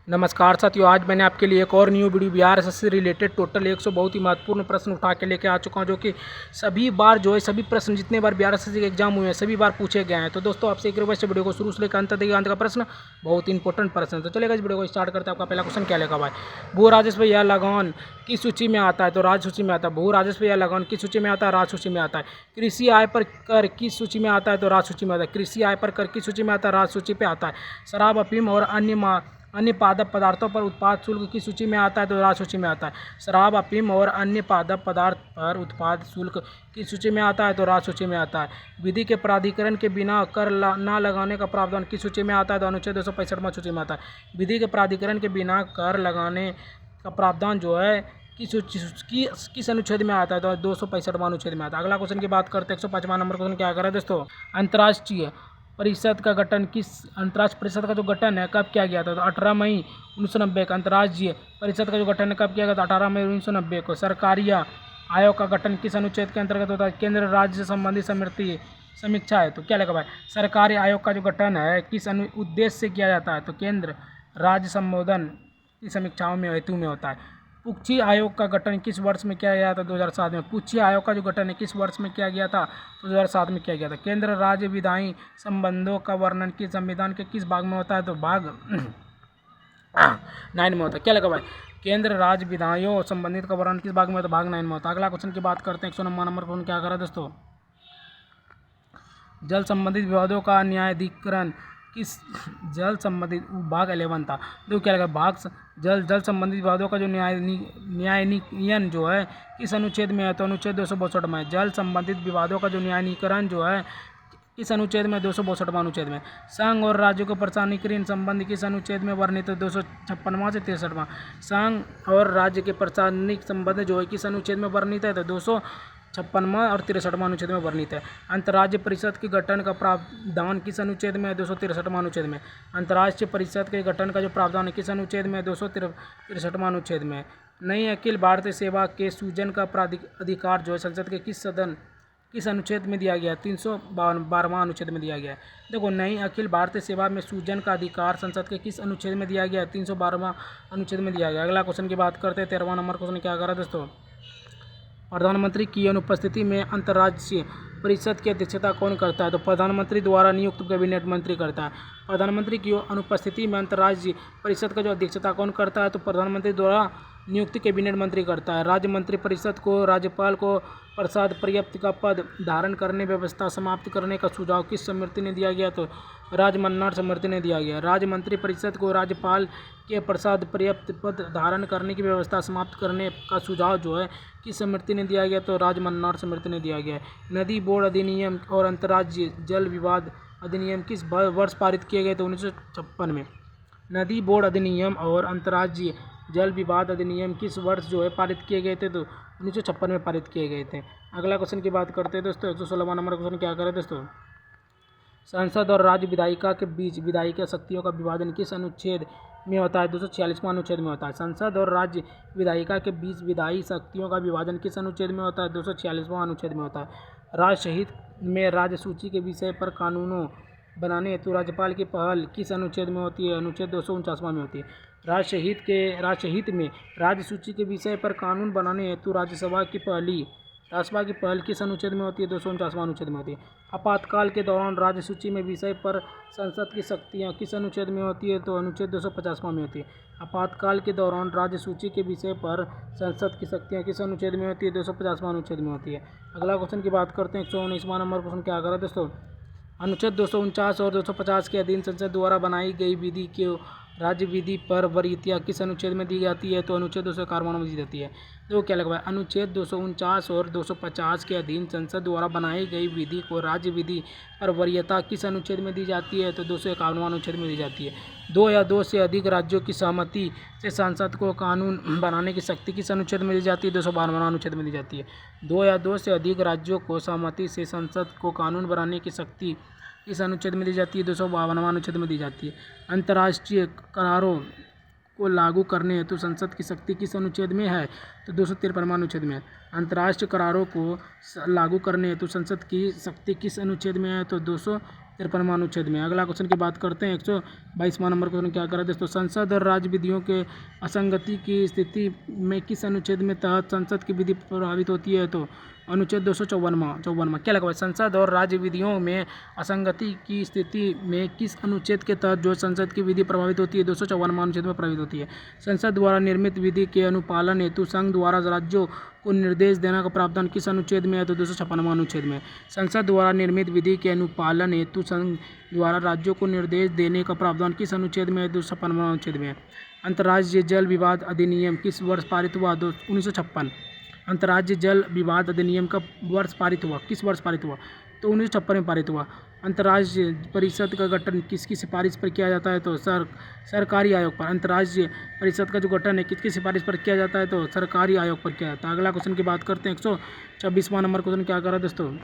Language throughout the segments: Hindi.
नमस्कार साथियों, आज मैंने आपके लिए एक और न्यू वीडियो बिहार एसएससी से रिलेटेड टोटल 100 बहुत ही महत्वपूर्ण प्रश्न उठा के लेके आ चुका हूं, जो कि सभी बार जो है सभी प्रश्न जितने बार बिहार एसएससी के एग्जाम हुए हैं सभी बार पूछे गए हैं। तो दोस्तों आपसे एक रिक्वेस्ट है, वीडियो को शुरू से लेकर अंत तक अंत का प्रश्न बहुत इंपॉर्टेंट प्रश्न है। तो चलेगा इस वीडियो को स्टार्ट करते हैं। आपका पहला क्वेश्चन क्या लेगा भाई, भू राजस्व या लगान किस सूची में आता है? तो राज सूची में आता है। भू राजस्व या लगान किस सूची में आता है? राज सूची में आता है। कृषि आय पर कर किस सूची में आता है? तो राज सूची में आता है। कृषि आय पर कर किस सूची में आता है? राज सूची पे आता है। शराब, अफीम और अन्य पादप पदार्थों पर उत्पाद शुल्क की सूची में आता है? तो राज सूची में आता है। शराब, अफीम और अन्य पादप पदार्थ पर उत्पाद शुल्क की सूची में आता है? तो राज सूची में आता है। विधि के प्राधिकरण के बिना कर न लगाने का प्रावधान किस सूची में आता है? तो अनुच्छेद 265 सूची में आता है। विधि के प्राधिकरण के बिना कर लगाने का प्रावधान जो है किस अनुच्छेद में आता है? तो 265वां अनुच्छेद में आता है। अगला क्वेश्चन की बात करते हैं। 105वां नंबर क्वेश्चन क्या कर रहा है दोस्तों, अंतर्राष्ट्रीय परिषद का गठन अंतर्राष्ट्रीय परिषद का जो गठन है कब किया गया था? तो 18 मई 1990 को। अंतर्राष्ट्रीय परिषद का जो गठन है कब किया गया था? 18 मई 1990 को। सरकारी आयोग का गठन किस अनुच्छेद के अंतर्गत होता है? केंद्र राज्य से संबंधित समीक्षा है। तो क्या लगा भाई, सरकारी आयोग का जो गठन है किस उद्देश्य से किया जाता है? तो केंद्र राज्य संबोधन की समीक्षाओं में हेतु में होता है। पुच्छी आयोग का गठन किस वर्ष में किया गया था? 2007 में। पुच्छी आयोग का जो गठन है किस वर्ष में किया गया था? तो 2007 में किया गया था। केंद्र राज्य विधायी संबंधों का वर्णन किस संविधान के किस भाग में होता है? तो भाग 9 में होता है। क्या लगा भाई, केंद्र राज्य विधायियों संबंधित का वर्णन किस भाग में होता है? भाग 9 में होता है। अगला क्वेश्चन की बात करते हैं। 109 नंबर क्वेश्चन क्या कर रहा है दोस्तों, जल संबंधित विवादों का न्यायाधिकरण किस जल संबंधित भाग 11 था। देखो क्या लगा, भाग जल संबंधित विवादों का जो न्यायाधिकरण जो है किस अनुच्छेद में है? तो अनुच्छेद 262 में। जल संबंधित विवादों का जो न्यायाधिकरण जो है किस अनुच्छेद में? 262वां अनुच्छेद में। संघ और राज्यों के प्रशासनिक संबंध किस अनुच्छेद में वर्णित है? 256वां से 63वां। संघ और राज्य के प्रशासनिक संबंध जो है किस अनुच्छेद में वर्णित है? तो 256वां और 63वां अनुच्छेद में वर्णित है। अंतर्राज्यीय परिषद के गठन का प्रावधान किस अनुच्छेद में है? 263वां अनुच्छेद में। अंतर्राष्ट्रीय परिषद के गठन का जो प्रावधान है किस अनुच्छेद में? 263वां अनुच्छेद में। नई अखिल भारतीय सेवा के सृजन का अधिकार जो है संसद के किस अनुच्छेद में दिया गया? 312वां अनुच्छेद में दिया गया है। देखो, नई अखिल भारतीय सेवा में सृजन का अधिकार संसद के किस अनुच्छेद में दिया गया? 312वां अनुच्छेद में दिया गया। अगला क्वेश्चन की बात करते हैं। 13वां नंबर क्वेश्चन क्या कर रहा है दोस्तों, प्रधानमंत्री की अनुपस्थिति में अंतर्राज्यीय परिषद की अध्यक्षता कौन करता है? तो प्रधानमंत्री द्वारा नियुक्त कैबिनेट मंत्री करता है। प्रधानमंत्री की अनुपस्थिति में अंतर्राज्यीय परिषद का जो अध्यक्षता कौन करता है? तो प्रधानमंत्री द्वारा नियुक्त कैबिनेट मंत्री करता है। राज्य मंत्री परिषद को राज्यपाल को प्रसाद पर्याप्त का पद धारण करने व्यवस्था समाप्त करने का सुझाव किस समिति ने दिया गया? तो राजमन्नार समिति ने दिया गया। राज्य मंत्री परिषद को राज्यपाल के प्रसाद पर्याप्त पद धारण करने की व्यवस्था समाप्त करने का सुझाव जो है किस समिति ने दिया गया? तो राजमन्नार समिति ने दिया गया है। नदी बोर्ड अधिनियम और अंतर्राज्यीय जल विवाद अधिनियम किस वर्ष पारित किए गए? तो 1956 में। नदी बोर्ड अधिनियम और अंतर्राज्यीय जल विवाद अधिनियम किस वर्ष जो है पारित किए गए थे? तो 1956 में पारित किए गए थे। अगला क्वेश्चन की बात करते हैं दोस्तों। 116वां नंबर क्वेश्चन क्या करें दोस्तों, संसद और राज्य विधायिका के बीच विधायिका शक्तियों का विभाजन किस अनुच्छेद में होता है? 246वां अनुच्छेद में होता है। संसद और राज्य विधायिका के बीच विधायी शक्तियों का विभाजन किस अनुच्छेद में होता है? 246वां अनुच्छेद में होता है। राज्य हित में राज्य सूची के विषय पर कानूनों बनाने हेतु राज्यपाल की पहल किस अनुच्छेद में होती है? अनुच्छेद 249वां में होती है। राष्ट्र हित में राज्य सूची के विषय पर कानून बनाने हेतु राज्यसभा की पहल किस अनुच्छेद में होती है? 249वां अनुच्छेद में होती है। आपातकाल के दौरान राज्य सूची में विषय पर संसद की शक्तियाँ किस अनुच्छेद में होती है? तो अनुच्छेद 250वां में होती है। आपातकाल के दौरान राज्य सूची के विषय पर संसद की शक्तियाँ किस अनुच्छेद में होती है? 250वां अनुच्छेद में होती है। अगला क्वेश्चन की बात करते हैं। 119वां नंबर क्वेश्चन क्या कर रहा है दोस्तों, अनुच्छेद 249 और 250 के अधीन संसद द्वारा बनाई गई विधि के राज्य विधि पर वरीयता किस अनुच्छेद में दी जाती है? तो अनुच्छेद 251 में दी जाती है। तो क्या लगवा है, अनुच्छेद 249 और 250 के अधीन संसद द्वारा बनाई गई विधि को राज्य विधि पर वरीयता किस अनुच्छेद में दी जाती है? तो 251वां अनुच्छेद में दी जाती है। दो या दो से अधिक राज्यों की सहमति से संसद को कानून बनाने की शक्ति किस अनुच्छेद में दी जाती है? 252वां अनुच्छेद में दी जाती है। दो या दो से अधिक राज्यों को सहमति से संसद को कानून बनाने की शक्ति इस अनुच्छेद में दी जाती है? 252वां अनुच्छेद में दी जाती है। अंतर्राष्ट्रीय करारों को लागू करने हेतु संसद की शक्ति किस अनुच्छेद में है? तो 253वां अनुच्छेद में है। अंतर्राष्ट्रीय करारों को लागू करने हेतु संसद की शक्ति किस अनुच्छेद में है? तो 53वां अनुच्छेद में। अगला क्वेश्चन की बात करते हैं 122वां नंबर क्वेश्चन क्या करा दोस्तों, संसद और राज्य विधियों के असंगति की स्थिति में किस अनुच्छेद में तहत संसद की विधि प्रभावित होती है, तो अनुच्छेद 254वां क्या लगा, संसद और राज्य विधियों में असंगति की स्थिति में किस अनुच्छेद के तहत जो संसद की विधि प्रभावित होती है, 254वां अनुच्छेद में प्रभावित होती है। संसद द्वारा निर्मित विधि के अनुपालन हेतु संघ द्वारा राज्यों को निर्देश देने का प्रावधान किस अनुच्छेद में है, तो 256वां अनुच्छेद में। संसद द्वारा निर्मित विधि के अनुपालन हेतु संघ द्वारा राज्यों को निर्देश देने का प्रावधान किस अनुच्छेद में है, 256वां अनुच्छेद में। अंतर्राज्यीय जल विवाद अधिनियम किस वर्ष पारित हुआ, 1956। अंतर्राज्यीय जल विवाद अधिनियम कब वर्ष पारित हुआ, किस वर्ष पारित हुआ, तो 1956 में पारित हुआ। अंतर्राज्यीय परिषद का गठन किसकी सिफारिश पर किया जाता है, तो सरकारी आयोग पर। अंतर्राज्यीय परिषद का जो गठन है किसकी सिफारिश पर किया जाता है, तो सरकारी आयोग पर किया जाता है। अगला क्वेश्चन की बात करते हैं 126वां नंबर क्वेश्चन क्या कर रहा है दोस्तों,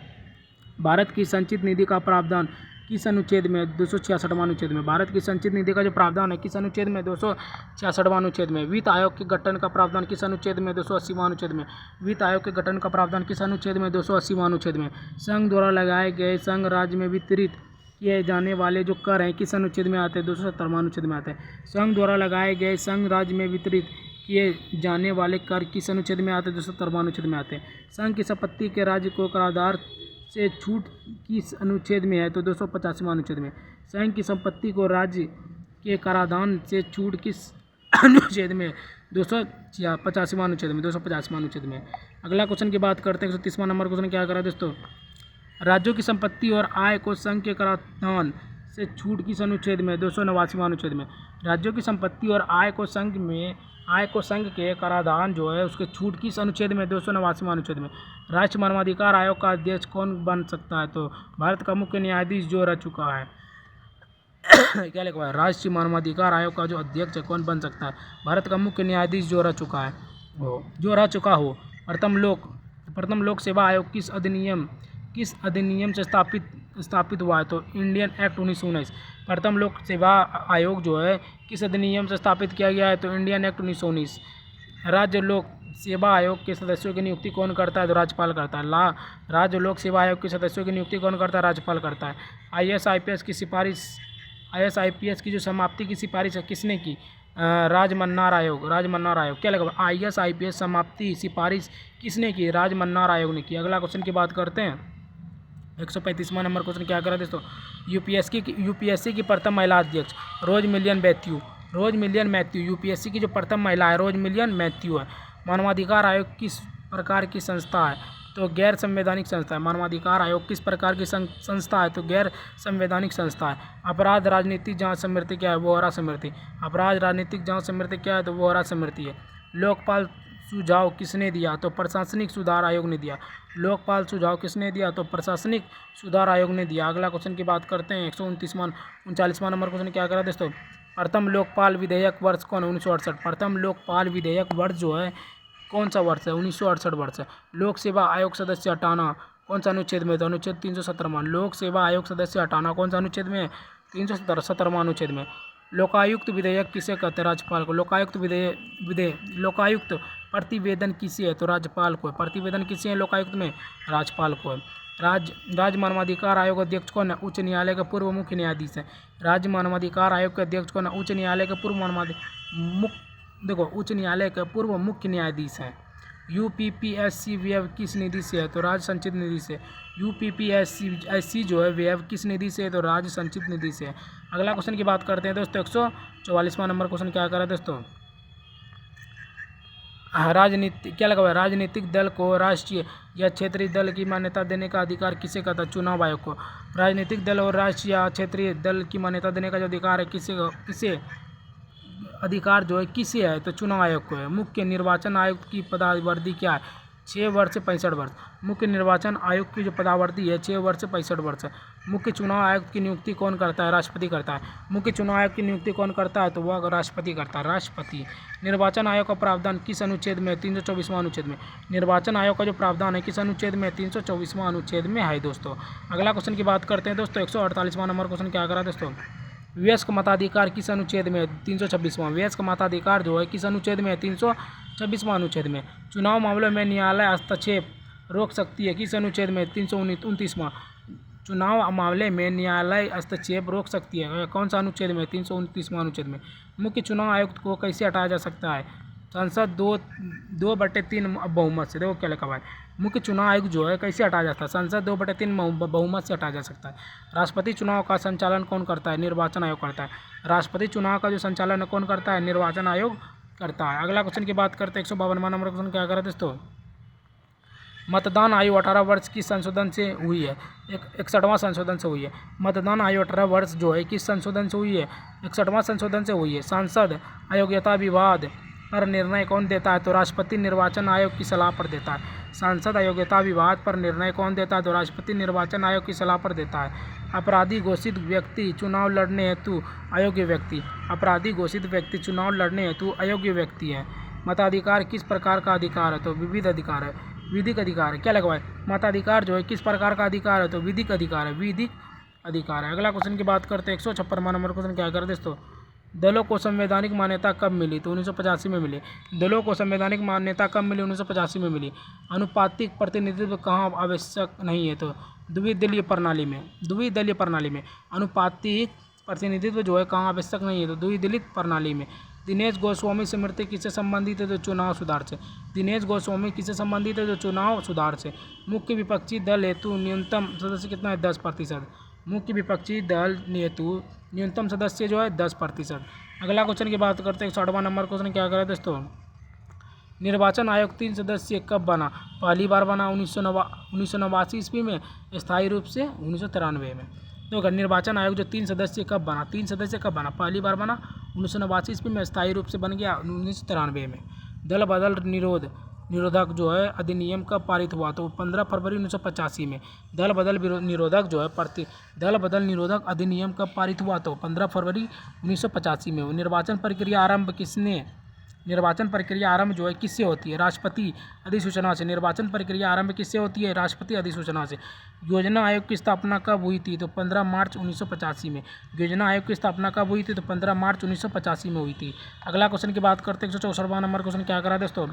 भारत की संचित निधि का प्रावधान किस अनुच्छेद में, 266वां अनुच्छेद में। भारत की संचित निधि का जो प्रावधान है किस अनुच्छेद में, 266वां अनुच्छेद में। वित्त आयोग के गठन का प्रावधान किस अनुच्छेद में, 280वां अनुच्छेद में। वित्त आयोग के गठन का प्रावधान किस अनुच्छेद में, 280वां अनुच्छेद में। संघ द्वारा लगाए गए संघ राज्य में वितरित किए जाने वाले जो कर हैं किस अनुच्छेद में आते हैं, 270वां अनुच्छेद में आते हैं। संघ द्वारा लगाए गए संघ राज्य में वितरित किए जाने वाले कर किस अनुच्छेद में आते हैं, 270वां अनुच्छेद में आते हैं। संघ की संपत्ति के राज्य को कराधान से छूट किस अनुच्छेद में है, तो 285वां अनुच्छेद में। संघ की संपत्ति को राज्य के कराधान से छूट किस अनुच्छेद में, 285वां अनुच्छेद में, 285वां अनुच्छेद में। अगला क्वेश्चन की बात करते हैं 130वां नंबर क्वेश्चन क्या करा दोस्तों, राज्यों की संपत्ति और आय को संघ के कराधान से छूट किस अनुच्छेद में, 289वां अनुच्छेद में। राज्यों की संपत्ति और आय को संघ के कराधान जो है उसके छूट किस अनुच्छेद में, 289वां अनुच्छेद में। राष्ट्रीय मानवाधिकार आयोग का अध्यक्ष कौन बन सकता है, तो भारत का मुख्य न्यायाधीश जो रह चुका है क्या लिखा है, राष्ट्रीय मानवाधिकार आयोग का जो अध्यक्ष है कौन बन सकता है, भारत का मुख्य न्यायाधीश जो रह चुका हो। प्रथम लोक सेवा आयोग किस अधिनियम से स्थापित हुआ है, तो इंडियन एक्ट 1919। प्रथम लोक सेवा आयोग जो है किस अधिनियम से स्थापित किया गया है, तो इंडियन एक्ट 1919। राज्य लोक सेवा आयोग के सदस्यों की नियुक्ति कौन करता है, तो राज्यपाल करता है। राज्य लोक सेवा आयोग के सदस्यों की नियुक्ति कौन करता है, राज्यपाल करता है। IAS-IPS की जो समाप्ति की सिफारिश है किसने की, राजमन्नार आयोग क्या लगा, IAS-IPS समाप्ति सिफारिश किसने की, राजमन्नार आयोग ने की। अगला क्वेश्चन की बात करते हैं 135वां नंबर क्वेश्चन क्या करा दोस्तों, यूपीएससी की प्रथम महिला अध्यक्ष रोज मिलियन मैथ्यू। यूपीएससी की जो प्रथम महिला है रोज मिलियन मैथ्यू है। मानवाधिकार आयोग किस प्रकार की संस्था है, तो गैर संवैधानिक संस्था है। मानवाधिकार आयोग किस प्रकार की संस्था है, तो गैर संवैधानिक संस्था है। अपराध राजनीतिक जांच समिति क्या है, वो हरा समिति। अपराध राजनीतिक जांच समिति क्या है, तो वो हरा समिति है। लोकपाल सुझाव किसने दिया, तो प्रशासनिक सुधार आयोग ने दिया। लोकपाल सुझाव किसने दिया, तो प्रशासनिक सुधार आयोग ने दिया। अगला क्वेश्चन की बात करते हैं 139वां नंबर क्वेश्चन क्या करा दोस्तों, प्रथम लोकपाल विधेयक वर्ष कौन, 1968। प्रथम लोकपाल विधेयक वर्ष जो है कौन सा वर्ष है, 1968 वर्ष है। लोक सेवा आयोग सदस्य हटाना कौन सा अनुच्छेद में, तो अनुच्छेद 317वां। लोक सेवा आयोग सदस्य हटाना कौन सा अनुच्छेद में, 317वां अनुच्छेद में। लोकायुक्त विधेयक किसे कहते हैं, राज्यपाल को। लोकायुक्त प्रतिवेदन किसे है, तो राज्यपाल को है। प्रतिवेदन किसे है लोकायुक्त में, राज्यपाल को है। राज्य मानवाधिकार आयोग अध्यक्ष कौन है, उच्च न्यायालय के पूर्व मुख्य न्यायाधीश है। राज्य मानवाधिकार आयोग के अध्यक्ष कौन है, उच्च न्यायालय के पूर्व मुख्य न्यायाधीश हैं। यूपीपीएससी व्यय किस निधि से है, तो राज्य संचित निधि से। यूपीपीएससी जो है व्यय किस निधि से है, तो राज्य संचित निधि से है। अगला क्वेश्चन की बात करते हैं दोस्तों 144वां नंबर क्वेश्चन क्या कर रहा है दोस्तों, राजनीतिक दल को राष्ट्रीय या क्षेत्रीय दल की मान्यता देने का अधिकार किसे कहता है, चुनाव आयोग को। राजनीतिक दल और राष्ट्रीय या क्षेत्रीय दल की मान्यता देने का जो अधिकार है किसे है, तो चुनाव आयोग को है। मुख्य निर्वाचन आयुक्त की पदावधि क्या है, 6 वर्ष से 65 वर्ष। मुख्य निर्वाचन आयुक्त की जो पदावधि है 6 वर्ष से 65 वर्ष है। मुख्य चुनाव आयुक्त की नियुक्ति कौन करता है, राष्ट्रपति करता है। मुख्य चुनाव आयुक्त की नियुक्ति कौन करता है, तो वह राष्ट्रपति करता है, राष्ट्रपति। निर्वाचन आयोग का प्रावधान किस अनुच्छेद में, 324वां अनुच्छेद में। निर्वाचन आयोग का जो प्रावधान है किस अनुच्छेद में, 324वां अनुच्छेद में है दोस्तों। अगला क्वेश्चन की बात करते हैं दोस्तों 148वां नंबर क्वेश्चन क्या करा दोस्तों, वयस्क मताधिकार किस अनुच्छेद में, 326वां। वयस्क मताधिकार जो है किस अनुच्छेद में, 326वां अनुच्छेद में। चुनाव मामलों में न्यायालय हस्तक्षेप रोक सकती है किस अनुच्छेद में, 329वां। चुनाव मामले में न्यायालय हस्तक्षेप रोक सकती है। कौन सा अनुच्छेद में? 329वां अनुच्छेद में। मुख्य चुनाव आयुक्त को कैसे हटाया जा सकता है? संसद 2/3 बहुमत से। देखो क्या लिखा हुआ है, मुख्य चुनाव आयुक्त जो है कैसे हटाया जाता है? संसद 2/3 बहुमत से हटाया जा सकता है। राष्ट्रपति चुनाव का संचालन कौन करता है? निर्वाचन आयोग करता है। राष्ट्रपति चुनाव का जो संचालन कौन करता है? निर्वाचन आयोग करता है। अगला क्वेश्चन की बात करते हैं 152वां नंबर क्वेश्चन क्या करा दोस्तों? मतदान आयु 18 वर्ष की संशोधन से हुई है। 61वां संशोधन से हुई है। मतदान आयु 18 वर्ष जो है किस संशोधन से हुई है? 61वां संशोधन से हुई है। सांसद अयोग्यता विवाद पर निर्णय कौन देता है? तो राष्ट्रपति निर्वाचन आयोग की सलाह पर देता है। सांसद अयोग्यता विवाद पर निर्णय कौन देता है? तो राष्ट्रपति निर्वाचन आयोग की सलाह पर देता है। अपराधी घोषित व्यक्ति चुनाव लड़ने हेतु अयोग्य व्यक्ति। अपराधी घोषित व्यक्ति चुनाव लड़ने हेतु अयोग्य व्यक्ति है। मताधिकार किस प्रकार का अधिकार है? तो विविध अधिकार है, विधिक अधिकार है। क्या लगा है? मताधिकार जो है किस प्रकार का अधिकार है? तो विधिक अधिकार है, विधिक अधिकार है। अगला क्वेश्चन की बात करते हैं 156वां नंबर क्वेश्चन क्या कर दोस्तों? दलों को संवैधानिक मान्यता कब मिली? तो 1985 में मिली। दलों को संवैधानिक मान्यता कब मिली? 1985 में मिली। अनुपातिक प्रतिनिधित्व कहाँ आवश्यक नहीं है? तो द्विदलीय प्रणाली में। द्विदलीय प्रणाली में अनुपातिक प्रतिनिधित्व जो है कहाँ आवश्यक नहीं है? तो द्विदलीय प्रणाली में। दिनेश गोस्वामी स्मृति किससे संबंधित है? तो चुनाव सुधार से। दिनेश गोस्वामी किससे संबंधित है? तो चुनाव सुधार से। मुख्य विपक्षी दल हेतु न्यूनतम सदस्य कितना है? 10%। मुख्य विपक्षी दल हेतु न्यूनतम सदस्य जो है 10%। अगला क्वेश्चन की बात करते हैं 60वां नंबर क्वेश्चन क्या करें दोस्तों? निर्वाचन आयोग 3 सदस्य कब बना? पहली बार बना 1989 ईस्वी में, स्थायी रूप से 1993 में। तो अगर निर्वाचन आयोग जो 3 सदस्य कब बना? 3 सदस्य कब बना? पहली बार बना 1989 ईस्वी में, स्थायी रूप से बन गया 1993 में। दल बदल निरोधक जो है अधिनियम कब पारित हुआ? तो 15 फरवरी 1985 में। दल बदल निरोधक जो है दल बदल निरोधक अधिनियम कब पारित हुआ? तो 15 फरवरी 1985 में। निर्वाचन प्रक्रिया आरंभ जो है किससे होती है? राष्ट्रपति अधिसूचना से। निर्वाचन प्रक्रिया आरंभ किससे होती है? राष्ट्रपति अधिसूचना से। योजना आयोग की स्थापना कब हुई थी? तो 15 मार्च 1985 में। योजना आयोग की स्थापना कब हुई थी? तो 15 मार्च 1985 में हुई थी। अगला क्वेश्चन की बात करते हैं 164वां नंबर क्वेश्चन क्या करा दोस्तों?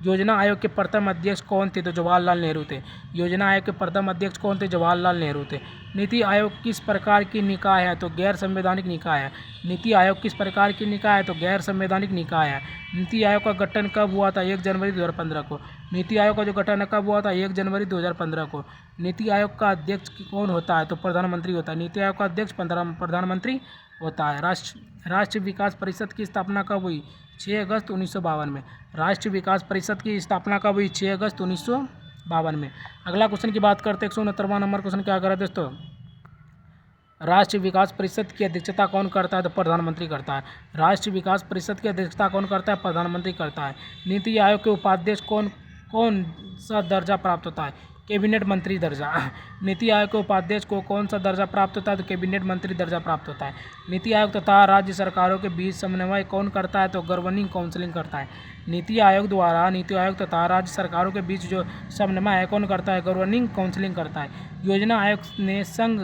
योजना आयोग के प्रथम अध्यक्ष कौन थे? तो जवाहरलाल नेहरू थे। योजना आयोग के प्रथम अध्यक्ष कौन थे? जवाहरलाल नेहरू थे। नीति आयोग किस प्रकार की निकाय है? तो गैर संवैधानिक निकाय है। नीति आयोग किस प्रकार की निकाय है? तो गैर संवैधानिक निकाय है। नीति आयोग का गठन कब हुआ था? 1 जनवरी 2015 को। नीति आयोग का जो गठन कब हुआ था? 1 जनवरी 2015 को। नीति आयोग का अध्यक्ष कौन होता है? तो प्रधानमंत्री होता है। नीति आयोग का अध्यक्ष प्रधानमंत्री होता है। राष्ट्रीय विकास परिषद की स्थापना कब हुई? 6 अगस्त 1952 में। राष्ट्रीय विकास परिषद की स्थापना कब हुई? 6 अगस्त 1952 में। अगला क्वेश्चन की बात करते हैं 169वां नंबर क्वेश्चन क्या करें दोस्तों? राष्ट्रीय विकास परिषद की अध्यक्षता कौन करता है? तो प्रधानमंत्री करता है। राष्ट्रीय विकास परिषद की अध्यक्षता कौन करता है? प्रधानमंत्री करता है। नीति आयोग के उपाध्यक्ष कौन सा दर्जा प्राप्त होता है? कैबिनेट मंत्री दर्जा। नीति आयोग के उपाध्यक्ष को कौन सा दर्जा प्राप्त होता है? तो कैबिनेट मंत्री दर्जा प्राप्त होता है। नीति आयोग तथा राज्य सरकारों के बीच समन्वय कौन करता है? तो गवर्निंग काउंसिलिंग करता है। नीति आयोग द्वारा नीति आयोग तथा राज्य सरकारों के बीच जो समन्वय है कौन करता है? गवर्निंग काउंसिलिंग करता है। योजना आयोग ने संघ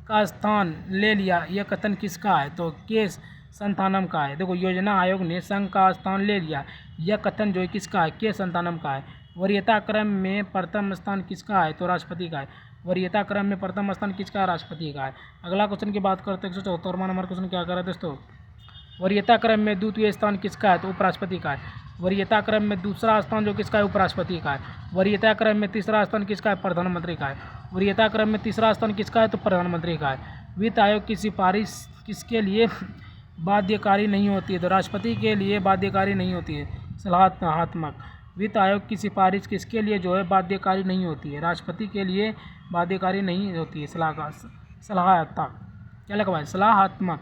का स्थान ले लिया, यह कथन किसका है? तो के संतानम का है। देखो, योजना आयोग ने संघ का स्थान ले लिया, यह कथन जो है किसका है? के संतानम का है। वरीयता क्रम में प्रथम स्थान किसका है? तो राष्ट्रपति का है। वरीयता क्रम में प्रथम स्थान किसका है? राष्ट्रपति का है। अगला क्वेश्चन की बात करते हैं 174वां नंबर क्वेश्चन क्या करें दोस्तों? वरीयता क्रम में द्वितीय स्थान किसका है? तो उपराष्ट्रपति का है। वरीयता क्रम में दूसरा स्थान जो किसका है? उपराष्ट्रपति का है। वरीयता क्रम में तीसरा स्थान किसका है? प्रधानमंत्री का है। वरीयता क्रम में तीसरा स्थान किसका है? तो प्रधानमंत्री का है। वित्त आयोग की सिफारिश किसके लिए बाध्यकारी नहीं होती है? तो राष्ट्रपति के लिए बाध्यकारी नहीं होती है, सलाहात्मक। वित्त आयोग की सिफारिश किसके लिए जो है बाध्यकारी नहीं होती है? राष्ट्रपति के लिए बाध्यकारी नहीं होती है, सलाहात्मक। क्या लिखा है? सलाहात्मक।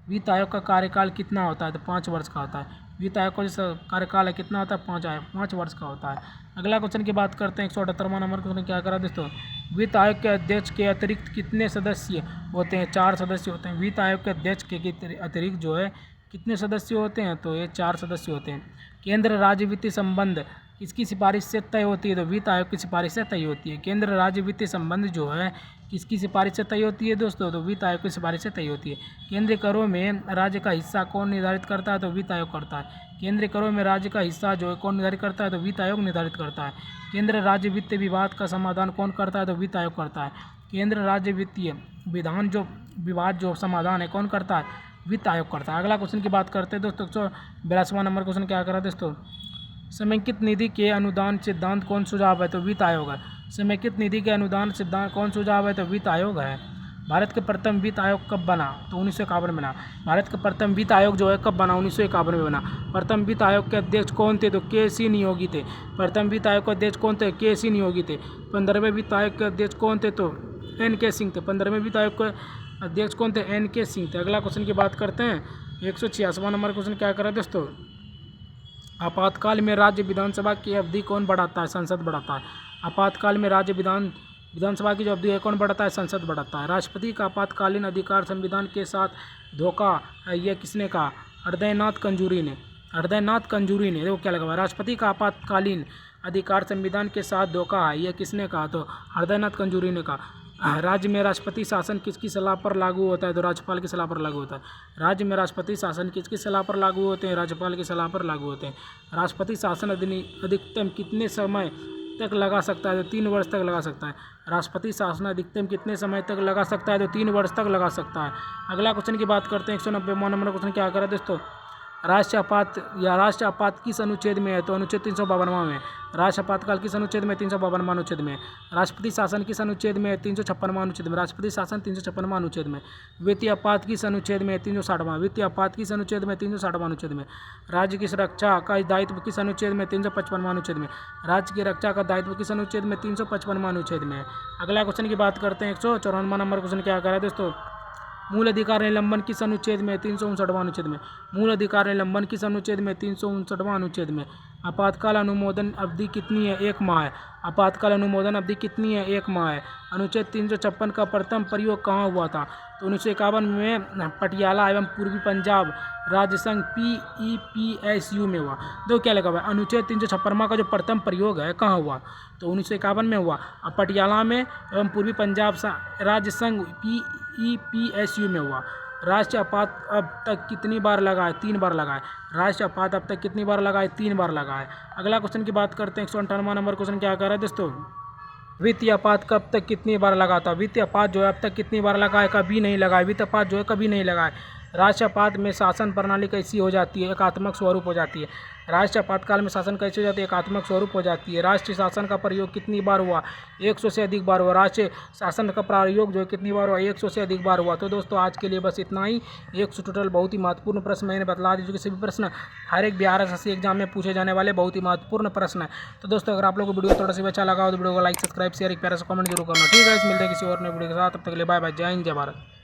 वित्त आयोग का कार्यकाल कितना होता है? तो 5 वर्ष का होता है। वित्त आयोग का जो कार्यकाल है कितना होता है? 5 वर्ष का होता है। अगला क्वेश्चन की बात करते हैं 178वां नंबर क्वेश्चन क्या करा दोस्तों? वित्त आयोग के अध्यक्ष के अतिरिक्त कितने सदस्य होते हैं? 4 सदस्य होते हैं। वित्त आयोग के अध्यक्ष के अतिरिक्त जो है कितने सदस्य होते हैं? तो ये 4 सदस्य होते हैं। केंद्र राज्य वित्तीय संबंध किसकी सिफारिश से तय होती है? तो वित्त आयोग की सिफारिश से तय होती है। केंद्र राज्य वित्तीय संबंध जो है किसकी सिफारिश से तय होती है दोस्तों? तो वित्त आयोग की सिफारिश से तय होती है। केंद्रीय करों में राज्य का हिस्सा कौन निर्धारित करता है? तो वित्त आयोग करता है। केंद्रीय करों में राज्य का हिस्सा जो है कौन निर्धारित करता है? तो वित्त आयोग निर्धारित करता है। केंद्र राज्य वित्त विवाद का समाधान कौन करता है? तो वित्त आयोग करता है। केंद्र राज्य वित्तीय विधान जो विवाद जो समाधान है कौन करता है? वित्त आयोग करता है। अगला क्वेश्चन की बात करते हैं दोस्तों, 182वां नंबर क्वेश्चन क्या करा दोस्तों? समेकित निधि के अनुदान सिद्धांत कौन सुझाव है? तो वित्त आयोग है। समेकित निधि के अनुदान सिद्धांत कौन सुझाव है? तो वित्त आयोग है। भारत के प्रथम वित्त आयोग कब बना? तो 1951 में बना। भारत का प्रथम वित्त आयोग जो है कब बना? 1951 में बना। प्रथम वित्त आयोग के अध्यक्ष कौन थे? तो के.सी. नियोगी थे। प्रथम वित्त आयोग के अध्यक्ष कौन थे? के.सी. नियोगी थे। 15वें वित्त आयोग के अध्यक्ष कौन थे? तो एन.के. सिंह थे। 15वें वित्त आयोग के अध्यक्ष कौन थे? एन.के. सिंह थे। अगला क्वेश्चन की बात करते हैं, 186वां नंबर क्वेश्चन क्या करा दोस्तों? आपातकाल में राज्य विधानसभा की अवधि कौन बढ़ाता है? संसद बढ़ाता है। आपातकाल में राज्य विधानसभा की जो अवधि है कौन बढ़ाता है? संसद बढ़ाता है। राष्ट्रपति का आपातकालीन अधिकार संविधान के साथ धोखा है, यह किसने कहा? हृदयनाथ कंजूरी ने। हृदयनाथ कंजूरी ने। देखो क्या लगा हुआ है, राष्ट्रपति का आपातकालीन अधिकार संविधान के साथ धोखा है, यह किसने कहा? तो हृदयनाथ कंजूरी ने कहा। राज्य में राष्ट्रपति शासन किसकी सलाह पर लागू होता है? तो राज्यपाल की सलाह पर लागू होता है। राज्य में राष्ट्रपति शासन किसकी सलाह पर लागू होते हैं? राज्यपाल की सलाह पर लागू होते हैं। राष्ट्रपति शासन अधिकतम कितने समय तक लगा सकता है? तो 3 वर्ष तक लगा सकता है। राष्ट्रपति शासन अधिकतम कितने समय तक लगा सकता है? तो 3 वर्ष तक लगा सकता है। अगला क्वेश्चन की बात करते हैं, 190वां नंबर क्वेश्चन क्या करें दोस्तों? राष्ट्र आपात किस अनुच्छेद में है? तो अनुच्छेद 352वां में। राष्ट्र आपातकाल किस अनुच्छेद में? 352वां अनुच्छेद में। राष्ट्रपति शासन किस अनुच्छेद में? 356वां अनुच्छेद में। राष्ट्रपति शासन 356वां अनुच्छेद में। वित्तीय आपात किस अनुच्छेद में? 360वां। वित्तीय आपात किस अनुच्छेद में? 360वां अनुच्छेद में। राज्य की सुरक्षा का दायित्व किस अनुच्छेद में? 355वां अनुच्छेद में। राज्य की रक्षा का दायित्व किस अनुच्छेद में? 355वां अनुच्छेद में। अगला क्वेश्चन की बात करते हैं, 154वां नंबर क्वेश्चन क्या करें दोस्तों? मूल अधिकार निलंबन किस अनुच्छेद में? 359वां अनुच्छेद में। मूल अधिकार निलंबन किस अनुच्छेद में? 359वां अनुच्छेद में। आपातकाल अनुमोदन अवधि कितनी है? 1 माह है। आपातकाल अनुमोदन अवधि कितनी है? 1 माह है। अनुच्छेद 356 का प्रथम प्रयोग कहाँ हुआ था? तो 1951 में पटियाला एवं पूर्वी पंजाब राज्य संघ PEPSU में हुआ। दो क्या लगा हुआ है, अनुच्छेद 356 का जो प्रथम प्रयोग है कहाँ हुआ? तो 1951 में हुआ। अब पटियाला में एवं पूर्वी पंजाब राज्य संघ PEPSU में हुआ। राष्ट्रीय आपात अब तक कितनी बार लगा है? 3 बार लगा है। राष्ट्रीय आपात अब तक कितनी बार लगा है? 3 बार लगा है। अगला क्वेश्चन की बात करते हैं, 158वां नंबर क्वेश्चन क्या कर रहा है दोस्तों? वित्तीय आपात कब तक कितनी बार लगा था? वित्तीय आपात जो है अब तक कितनी बार लगा है? कभी नहीं लगा है। वित्तीय आपात जो है कभी नहीं लगा है। राष्ट्रीय आपात में शासन प्रणाली कैसी हो जाती है? एकात्मक स्वरूप हो जाती है। राष्ट्रीय आपातकाल में शासन कैसी हो जाती है? एकात्मक स्वरूप हो जाती है। राष्ट्रीय शासन का प्रयोग कितनी बार हुआ? 100 से अधिक बार हुआ। राष्ट्रीय शासन का प्रयोग जो है कितनी बार हुआ? 100 से अधिक बार हुआ। तो दोस्तों आज के लिए बस इतना ही। 100 टोटल बहुत ही महत्वपूर्ण प्रश्न मैंने बतला दी, जो कि सभी प्रश्न हर एक बिहार एसएससी एग्जाम में पूछे जाने वाले बहुत ही महत्वपूर्ण प्रश्न है। तो दोस्तों अगर आप लोगों को वीडियो थोड़ा सा अच्छा लगा हो तो वीडियो को लाइक, सब्सक्राइब, शेयर, एक प्यारा सा कमेंट जरूर करना। ठीक है, मिलते हैं किसी और नए वीडियो के साथ। तब तक के लिए बाय बाय। जय हिंद, जय भारत।